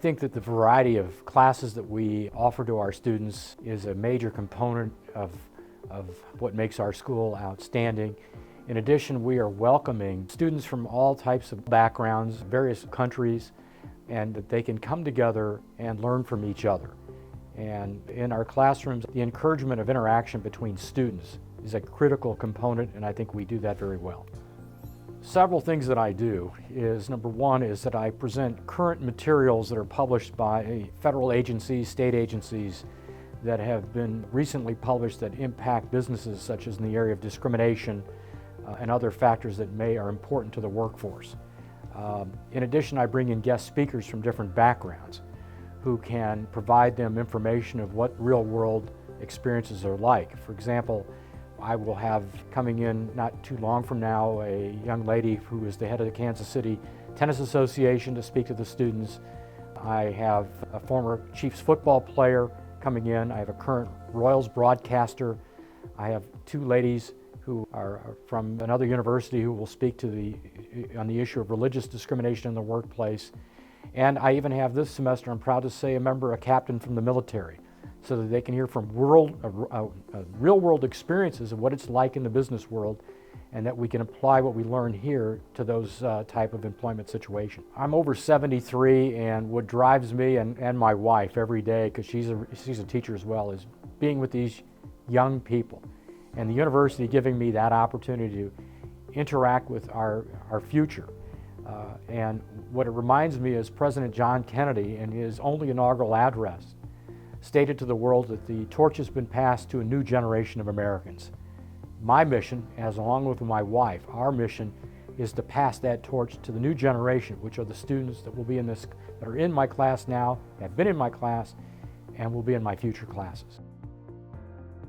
I think that the variety of classes that we offer to our students is a major component of what makes our school outstanding. In addition, we are welcoming students from all types of backgrounds, various countries, and that they can come together and learn from each other. And in our classrooms, the encouragement of interaction between students is a critical component, and I think we do that very well. Several things that I do is, number one, is that I present current materials that are published by federal agencies, state agencies that have been recently published that impact businesses, such as in the area of discrimination and other factors that are important to the workforce. In addition, I bring in guest speakers from different backgrounds who can provide them information of what real-world experiences are like. For example, I will have coming in not too long from now a young lady who is the head of the Kansas City Tennis Association to speak to the students. I have a former Chiefs football player coming in. I have a current Royals broadcaster. I have two ladies who are from another university who will speak on the issue of religious discrimination in the workplace. And I even have this semester, I'm proud to say, a captain from the military, so that they can hear from real-world experiences of what it's like in the business world, and that we can apply what we learn here to those type of employment situation. I'm over 73, and what drives me and my wife every day, because she's a teacher as well, is being with these young people, and the university giving me that opportunity to interact with our future. And what it reminds me is President John Kennedy, in his only inaugural address, stated to the world that the torch has been passed to a new generation of Americans. My mission, along with my wife, our mission is to pass that torch to the new generation, which are the students that are in my class now, have been in my class, and will be in my future classes.